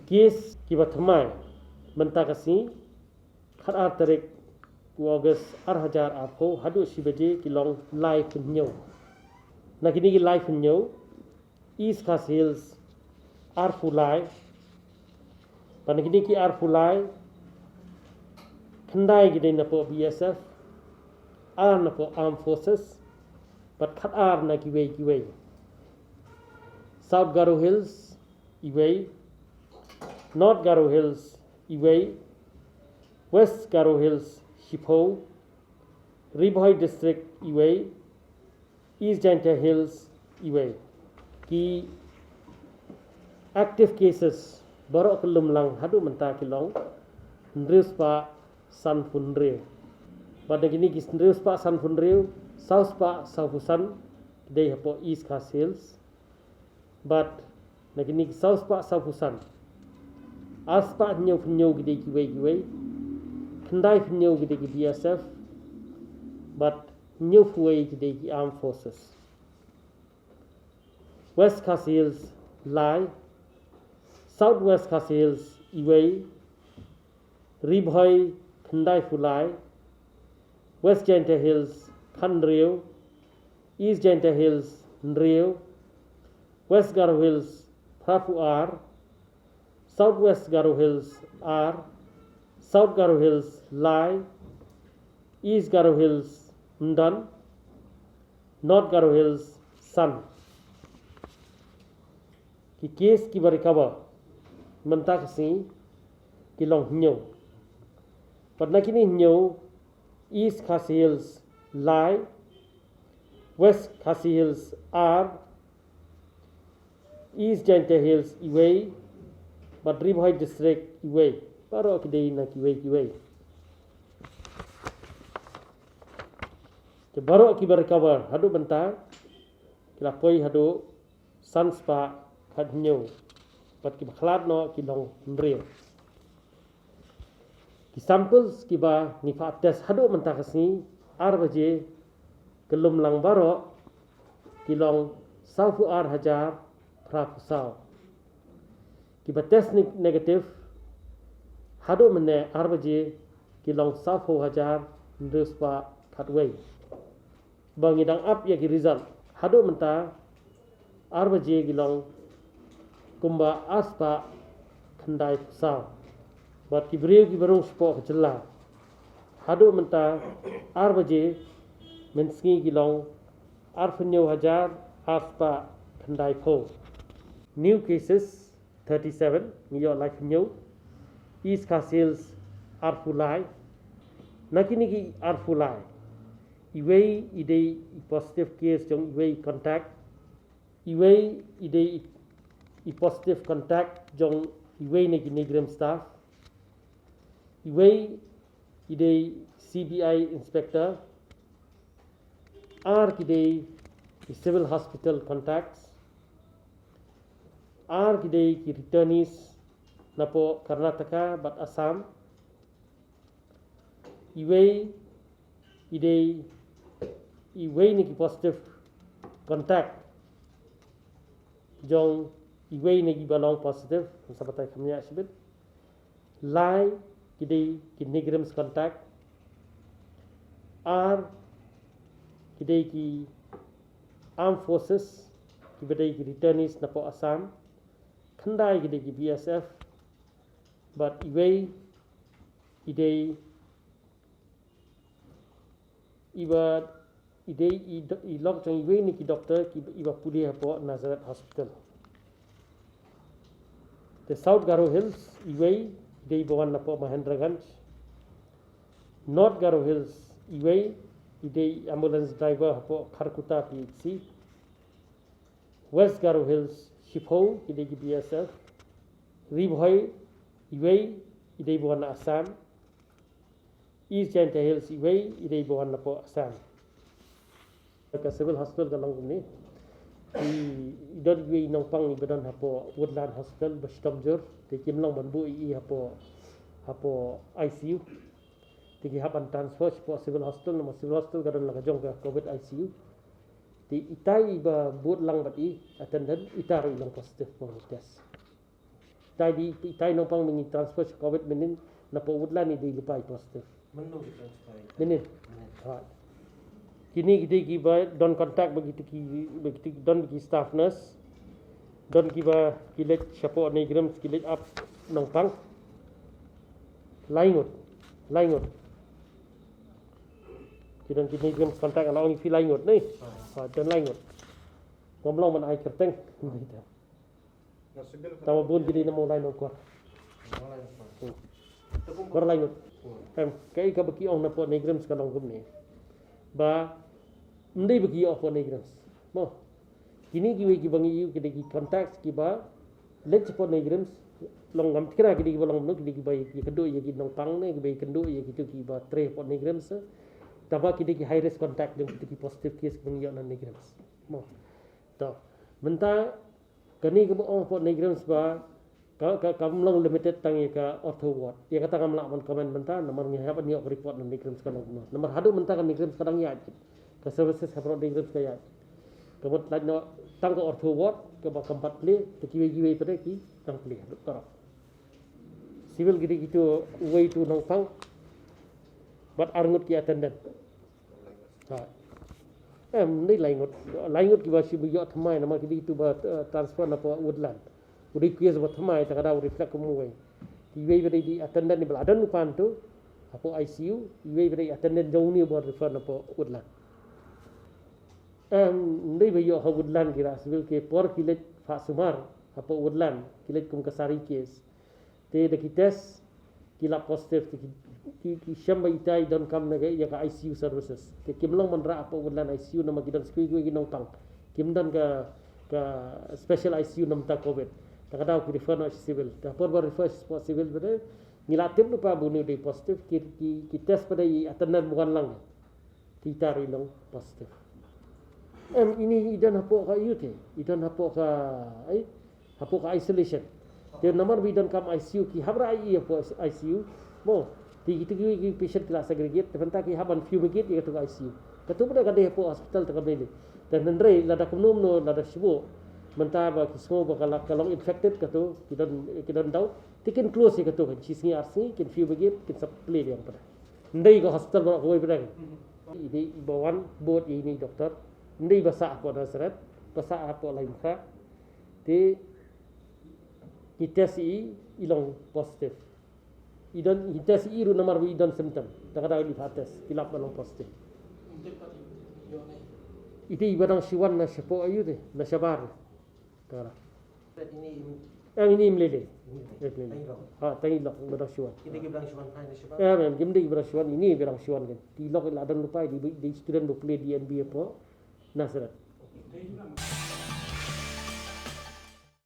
Kes kibatamai mentakasi khat tarik August 2004 hadu sibaje kilong live penyo. Na kini ki live penyo East Coast Hills Arfulai. Pada kini ki Arfulai kendai gede na po BSF na po Armed Forces but khat na kiway South Garo Hills iway North Garo Hills iway West Garo Hills Shipho Ribhoi District iway East Janta Hills iway ki active cases barok kelum lang hadu menta kilong ndreus pa san funre pada gini ki ndreus pa san funre south pa saufusan dei hapo East Coast Hills but nagini south pa saufusan aspa nyo gede kiway kendai nyo gede ki BSF but nyo fuway gede ki Armed Forces West Coast Hills Lai Southwest Coast Hills iway Ribhoi kendai fulai West Janta Hills Khandriu East Janta Hills Ndriu West Garo Hills Prapu R Southwest Garo Hills R South Garo Hills Lai East Garo Hills Ndan North Garo Hills San ki kes ki barikaba mentak si kilong nyo padna kini nyo East Coast Hills Lai West Coast Hills R East Janta Hills iway but Ribhoi District iway paro kidei na kiway te baro ki barkabar hadu benta kilapoi hadu sanspa khadnyo pat ki bakhlat no ki long mreo ki samples ki ba ni fa test hadu menta kasni arbaje kelum lang baro ki long saufu ar hajar prapusau ki ba test negative hadu mene arbaje ki long saufu hajar nduspa khatway bang idang up ya ki result hadu menta arbaje ki long kumba aspa khandai pusau bat ki brio ki barung spo kecela hadu menta arbaje menski ki long arfenyo hajar aspa khandai pho new cases 37 niyo life new East Coast Hills Arfulai nakini ki Arfulai iway ide positive case jong iway contact iway ide positive contact jong iway ne Nigram staff iway ide CBI inspector R kide civil hospital contacts R kide ki returnees napo Karnataka but Assam iway ni ki positive contact jong iway ni ki balong positive sabatai khamnya sibit Lai kide ki Nigrams contact R kide ki Armed Forces ki bedai ki returnees napo Assam khandai kide ki BSF but iway ide log jong iway ni ki doctor ki iba puli hapo Nazareth Hospital the South Garo Hills iway ide bawan napo Mahendraganj North Garo Hills iway ide ambulance driver hapo Kharkuta PHC West Garo Hills Shipho ide ki BSF Ribhoi iway ide bawan Assam East Janta Hills iway ide bawan napo Assam ka civil hospital ka lang ni idod iway nongpang ibadan hapo Woodland Hospital Bastamjur te kimlang banbu hapo ICU tigi hapan transfer po civil hospital no civil hospital kadon lang jong ka COVID ICU ti itai ba but lang bat attendant itaro ilang positive for test tai nopang mengi transfer COVID menin na po woodland ni di lupai positif. Menu transfer. Menin. Ha. Kini kita kiba don contact begitu don bagi staff nurse don kiba kilet siapa ni gram kilet up nopang laingot kita kini gram contact ala orang fi laingot ni. Ha dan laingot. Ngomong man ai kerteng gitu. Tahu pun jadi nama lain kuat. Berlainut. Kai ka baki ong na po negrams ka long gumni. Ba ndai baki o po negrams. Mo. Kini giwe ki bangi yu kidi contacts ki ba let po negrams long gam kira kidi ba long no kidi ba ki kendo ye ki nong pang ne ki ba kendo ye ki tu ki ba tre po negrams. Taba kidi ki high risk contact dum kidi ki positive case bangi yo na negrams. Mo. To. Menta kani ke ong po negrams ba kam long limited tangi ka ortho ward ya kata kam lak man komen menta nomor nya haban yo report nan negrams kan nomor hadu menta kan negrams kadang ya ka services ha pro negrams ka ya kemut laj no tang ka ortho ward ke ba kampat ple te kiwe pare ki tang ple doktor civil gidi gitu way to nong pang bat arngut ki attendant ha ni laingut ki ba si bu yo thamai nama ki itu ba transfer na po woodland uri kuis ba thamai ta kada uri flak kumui ki wei beri di attendant ni beladan lupan tu apo ICU wei beri attendant jauh ni ba refer na po woodland ni ba yo ha woodland kira civil ke por kilet fa sumar apo woodland kilet kum kasari case te de ki test kila positive ki shamba itai don kam na ya ka ICU services ke kimlong mandra apa woodland ICU nama gidan skui gi nong tang kimdan ka special ICU nam ta covid ta kada ki refer no civil ta por ba refer sport civil bade nilatim lupa bunu de positive ki test pada i attendant bukan lang kita rilong positive ini idan hapo ka yute idan hapo ka isolation dia nomor bidan kam ICU ki habra ai hapo ICU mo di gitu ki patient kelas segregate tentang ki haban fumigate ya tu ICU katu pada kadai po hospital tak beli dan nendrei lada kumnum no lada sibu menta ba ki semua bakal kalau infected katu kita tahu tikin close ya katu kan cisni arsi kin fumigate kin supply yang pada ndai go hospital ba ko pada ini bawan board ini doktor ndai basa apa nasarat basa apa lain ka di kita si ilong positif idan hitas iru nomor idan symptom takada li fates kilap balong positif iti ibadang siwan na sipo ayu de na sabar kara ini mlele ha tangi lok ibadang siwan Kita ibadang siwan pa ni siapa? mem gimde ibadang siwan ini ibadang siwan kan ti lok ladan lupai di student bu play di NBA po nasarat